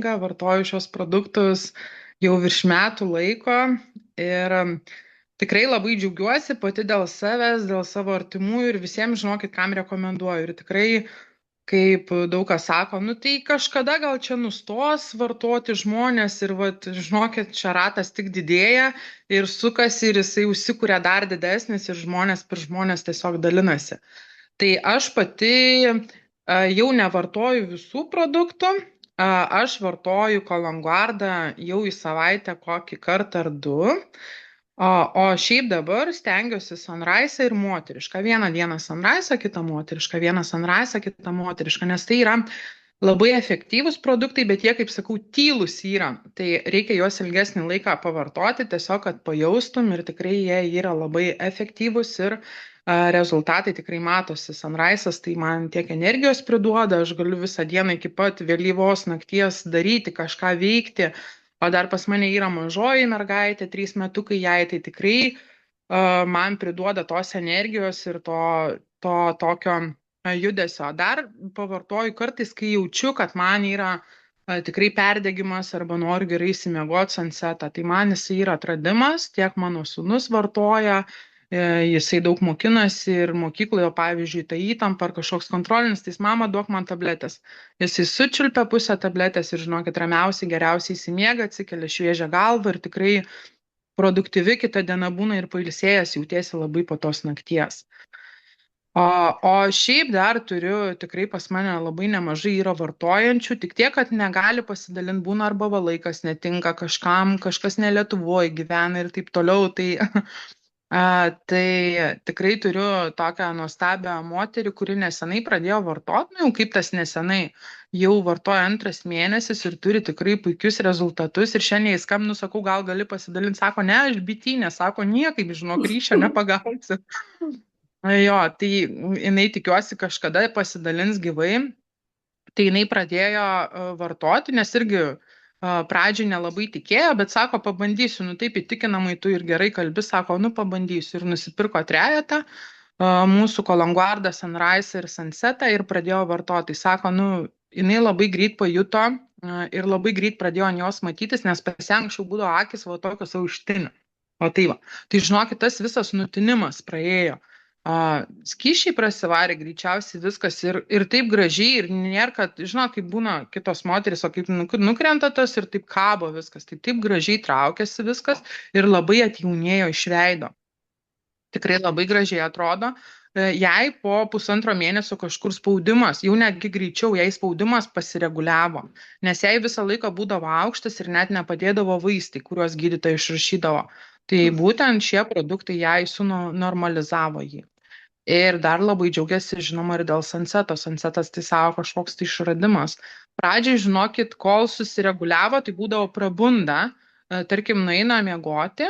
vartoju šios produktus jau virš metų laiko ir tikrai labai džiaugiuosi pati dėl savęs, dėl savo artimųjų ir visiems žinokit, kam rekomenduoju. Ir tikrai, kaip daug kas sako, nu tai kažkada gal čia nustos vartoti žmonės ir vat, žinokit, čia ratas tik didėja ir sukasi ir jisai užsikuria dar didesnis ir žmonės per žmonės tiesiog dalinasi. Tai aš pati jau nevartoju visų produktų. Aš vartoju Kologuardą jau į savaitę kokį kartą ar du. O šiaip dabar stengiuosi Sunrise ir moterišką. Vieną dieną Sunrise, kitą moterišką. Vieną Sunrise, kitą moterišką. Nes tai yra labai efektyvūs produktai, bet jie, kaip sakau, tylūs yra. Tai reikia juos ilgesnį laiką pavartoti, tiesiog, kad pajaustum ir tikrai jie yra labai efektyvūs ir rezultatai tikrai matosi. Sunrise'as tai man tiek energijos priduoda, aš galiu visą dieną iki pat vėlyvos nakties daryti, kažką veikti, o dar pas mane yra mažoji mergaitė, 3 metukai jai, tai tikrai man priduoda tos energijos ir to tokio judesio. Dar pavartoju kartais, kai jaučiu, kad man yra tikrai perdegimas arba noriu gerai išsimiegoti Sunsetą. Tai man jisai yra atradimas, tiek mano sūnus vartoja, jisai daug mokinasi ir mokykloje, pavyzdžiui, ta įtampa ar kažkoks kontrolinis, tai mama duok man tabletės. Jisai sučiulpia pusę tabletės ir žinokit, ramiausiai, geriausiai įsimiega, atsikelia šviežią galvą ir tikrai produktyvi kita diena būna ir pailsėjęs, jautiesi labai po tos nakties. O šiaip dar turiu, tikrai pas mane labai nemažai yra vartojančių, tik tiek, kad negali pasidalinti, būna arba laikas netinka kažkam, kažkas ne Lietuvoje gyvena ir taip toliau. Tai tikrai turiu tokią nuostabią moterį, kuri nesenai pradėjo vartoti, jau kaip tas nesenai, jau vartoja 2 mėnesis ir turi tikrai puikius rezultatus. Ir šiandien skambinu, sakau, gal gali pasidalinti, sako, ne, aš bitinė, sako, niekaip, žinok, ryšio nepagausiu. Jo, tai jinai tikiuosi kažkada pasidalins gyvai. Tai jinai pradėjo vartoti, nes irgi pradžiai nelabai tikėjo, bet sako, pabandysiu, nu taip įtikinamai tu ir gerai kalbi, sako, nu pabandysiu. Ir nusipirko 3 mūsų Kologuardą, Sunrise ir Sunsetą ir pradėjo vartoti. Tai sako, nu, jinai labai greit pajuto ir labai greit pradėjo ant jos matytis, nes pas ją anksčiau būdavo akis va tokios auštinio. O tai va, tai žinokit, tas visas nutinimas praėjo. Skysčiai prasivarė greičiausiai viskas ir taip gražiai ir nėra, kad, žinot, kaip būna kitos moteris, o kaip nukrenta tas ir taip kabo viskas, tai taip gražiai traukiasi viskas ir labai atjaunėjo iš veido. Tikrai labai gražiai atrodo. Jai po 1,5 mėnesio kažkur spaudimas, jau netgi greičiau, jai spaudimas pasireguliavo, nes jai visą laiką būdavo aukštas ir net nepadėdavo vaistai, kuriuos gydytojai išrašydavo. Tai būtent šie produktai jai sunormalizavo jį. Ir dar labai džiaugiasi, žinoma, ir dėl Sunseto. Sunsetas tai savo kažkoks tai išradimas. Pradžiai, žinokit, kol susireguliavo, tai būdavo prabunda, tarkim, nueina miegoti,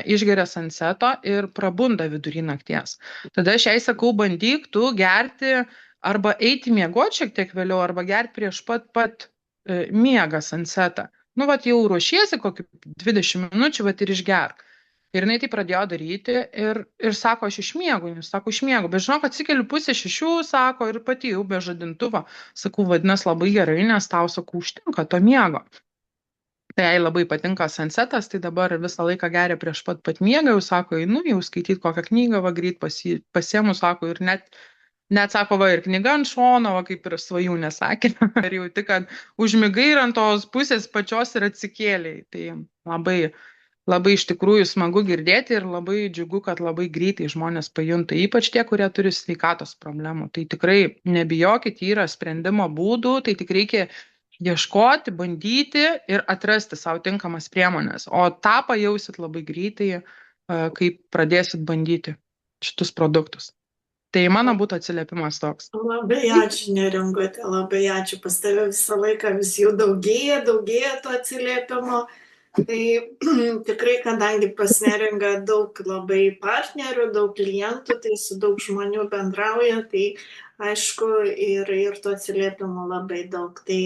išgeria Sunseto ir prabunda vidury nakties. Tada aš jai sakau, bandyk tu gerti arba eiti miegoti šiek tiek vėliau, arba gerti prieš pat miegą Sunsetą. Nu, vat jau ruošiesi kokį 20 minučių, vat ir išgerk. Ir jinai tai pradėjo daryti ir sako, aš išmiegu, jis sako, išmiegu, bet žinok, atsikeliu 5:30, sako, ir pati jau be žadintuvo. Sakau, vadinasi labai gerai, nes tau, sakau, užtinka to miego. Tai jai labai patinka Sunsetas, tai dabar visą laiką geria prieš pat miegą, jau sako, einu jau skaityti kokią knygą, va greit pasiemu, sako, ir net sako, va ir knyga ant šono, va kaip ir svajūnė sakė, ir jau tik, kad užmigai ir ant tos pusės pačios ir atsikėliai. Tai labai iš tikrųjų smagu girdėti ir labai džiugu, kad labai greitai žmonės pajunta, ypač tie, kurie turi sveikatos problemų. Tai tikrai nebijokit, yra sprendimo būdų, tai tik reikia ieškoti, bandyti ir atrasti savo tinkamas priemonės. O tą pajausit labai greitai, kai pradėsit bandyti šitus produktus. Tai mano būtų atsiliepimas toks. Labai ačiū, Neringute, labai ačiū. Pas tave visą laiką vis jau daugėja to atsiliepimo. Tai tikrai, kadangi pas Neringą daug labai partnerių, daug klientų, tai su daug žmonių bendrauja, tai aišku ir to atsiliepimo labai daug. Tai